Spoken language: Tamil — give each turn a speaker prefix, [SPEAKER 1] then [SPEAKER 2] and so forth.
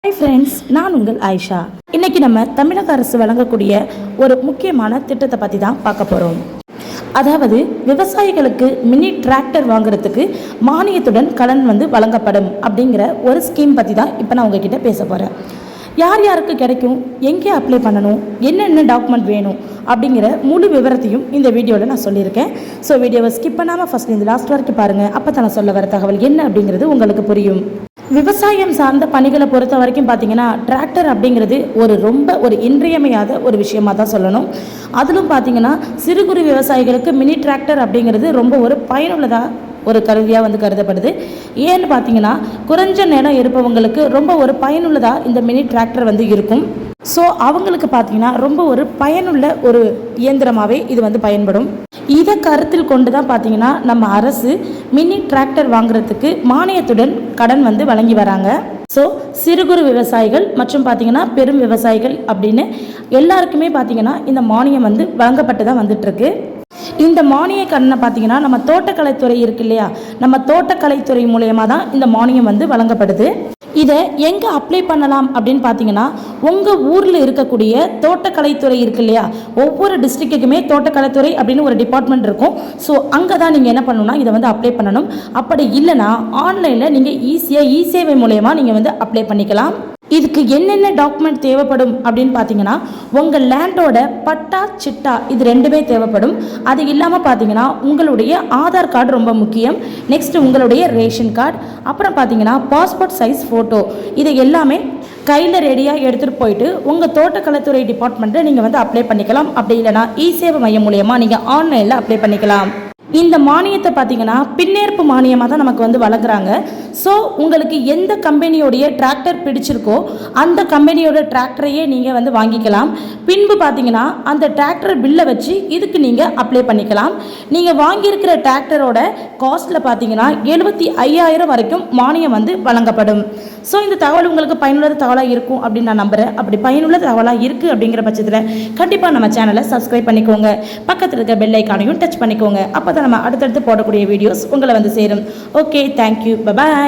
[SPEAKER 1] ஹாய் ஃப்ரெண்ட்ஸ், நான் உங்கள் ஆயிஷா. இன்னைக்கு நம்ம தமிழக அரசு வழங்கக்கூடிய ஒரு முக்கியமான திட்டத்தை பற்றி தான் பார்க்க போகிறோம். அதாவது விவசாயிகளுக்கு மினி டிராக்டர் வாங்குறதுக்கு மானியத்துடன் கடன் வழங்கப்படும் அப்படிங்கிற ஒரு ஸ்கீம் பற்றி தான் இப்போ நான் உங்ககிட்ட பேச போகிறேன். யார் யாருக்கு கிடைக்கும், எங்கே அப்ளை பண்ணணும், என்னென்ன டாக்குமெண்ட் வேணும் அப்படிங்கிற முழு விவரத்தையும் இந்த வீடியோவில் நான் சொல்லியிருக்கேன். ஸோ வீடியோவை ஸ்கிப் பண்ணாமல் ஃபஸ்ட் இந்த லாஸ்ட் வரைக்கும் பாருங்கள். அப்போ தான் நான் சொல்ல வர தகவல் என்ன அப்படிங்கிறது உங்களுக்கு புரியும். விவசாயம் சார்ந்த பணிகளை பொறுத்த வரைக்கும் பார்த்தீங்கன்னா டிராக்டர் அப்படிங்கிறது ரொம்ப இன்றியமையாத ஒரு விஷயமாக தான் சொல்லணும். அதிலும் பார்த்தீங்கன்னா சிறு குறு விவசாயிகளுக்கு மினி டிராக்டர் அப்படிங்கிறது ரொம்ப ஒரு பயனுள்ளதாக ஒரு கருவியாக கருதப்படுது. ஏன்னு பார்த்தீங்கன்னா குறைஞ்ச நிலம் இருப்பவங்களுக்கு ரொம்ப ஒரு பயனுள்ளதாக இந்த மினி டிராக்டர் இருக்கும். ஸோ அவங்களுக்கு பார்த்தீங்கன்னா ரொம்ப ஒரு பயனுள்ள ஒரு இயந்திரமாகவே இது பயன்படும். இதை கருத்தில் கொண்டு தான் பார்த்தீங்கன்னா நம்ம அரசு மினி டிராக்டர் வாங்குறதுக்கு மானியத்துடன் கடன் வழங்கி வராங்க. ஸோ சிறு குறு விவசாயிகள் மற்றும் பார்த்தீங்கன்னா பெரும் விவசாயிகள் அப்படின்னு எல்லாருக்குமே பார்த்தீங்கன்னா இந்த மானியம் வழங்கப்பட்டு தான் வந்துட்டுருக்கு. இந்த மானிய கடனை பார்த்தீங்கன்னா நம்ம தோட்டக்கலைத்துறை இருக்கு இல்லையா, நம்ம தோட்டக்கலைத்துறை மூலயமா தான் இந்த மானியம் வழங்கப்படுது. இதை எங்கே அப்ளை பண்ணலாம் அப்படின்னு பார்த்தீங்கன்னா உங்கள் ஊரில் இருக்கக்கூடிய தோட்டக்கலைத்துறை இருக்கு இல்லையா, ஒவ்வொரு டிஸ்ட்ரிக்ட்டுக்குமே தோட்டக்கலைத்துறை அப்படின்னு ஒரு டிபார்ட்மெண்ட் இருக்கும். ஸோ அங்கே தான் நீங்கள் என்ன பண்ணணும்னா இதை அப்ளை பண்ணணும். அப்படி இல்லைனா ஆன்லைனில் நீங்கள் ஈஸியாக இ-சேவை மூலயமா நீங்கள் அப்ளை பண்ணிக்கலாம். இதுக்கு என்னென்ன டாக்குமெண்ட் தேவைப்படும் அப்படின்னு பார்த்தீங்கன்னா உங்கள் லேண்டோட பட்டா சிட்டா இது ரெண்டுமே தேவைப்படும். அது இல்லாமல் பார்த்தீங்கன்னா உங்களுடைய ஆதார் கார்டு ரொம்ப முக்கியம். நெக்ஸ்ட் உங்களுடைய ரேஷன் கார்டு, அப்புறம் பார்த்தீங்கன்னா பாஸ்போர்ட் சைஸ் ஃபோட்டோ, இதை எல்லாமே கையில் ரெடியாக எடுத்துகிட்டு போயிட்டு உங்கள் தோட்டக்கலைத்துறை டிபார்ட்மெண்ட்டில் நீங்கள் அப்ளை பண்ணிக்கலாம். அப்படி இல்லைனா இ-சேவை மையம் மூலயமா நீங்கள் ஆன்லைனில் அப்ளை பண்ணிக்கலாம். இந்த மானியத்தை பார்த்தீங்கன்னா பின்னேற்பு மானியமாக தான் நமக்கு வழங்குறாங்க. ஸோ உங்களுக்கு எந்த கம்பெனியோடைய டிராக்டர் பிடிச்சிருக்கோ அந்த கம்பெனியோட டிராக்டரையே நீங்கள் வாங்கிக்கலாம். பின்பு பார்த்தீங்கன்னா அந்த டிராக்டர் பில்லை வச்சு இதுக்கு நீங்கள் அப்ளை பண்ணிக்கலாம். நீங்கள் வாங்கியிருக்கிற டிராக்டரோட காஸ்ட்டில் பார்த்தீங்கன்னா 75,000 வரைக்கும் மானியம் வழங்கப்படும். ஸோ இந்த தகவல் உங்களுக்கு பயனுள்ள தகவலாக இருக்கும் அப்படின்னு நான் நம்புகிறேன். அப்படி பயனுள்ள தகவலாக இருக்குது அப்படிங்கிற பட்சத்தில் கண்டிப்பாக நம்ம சேனலை சப்ஸ்கிரைப் பண்ணிக்கோங்க. பக்கத்தில் இருக்க பெல் ஐக்கானையும் டச் பண்ணிக்கோங்க. அப்போ தான் நம்ம அடுத்தடுத்து போடக்கூடிய வீடியோஸ் உங்களை சேரும். Okay, thank you, bye bye.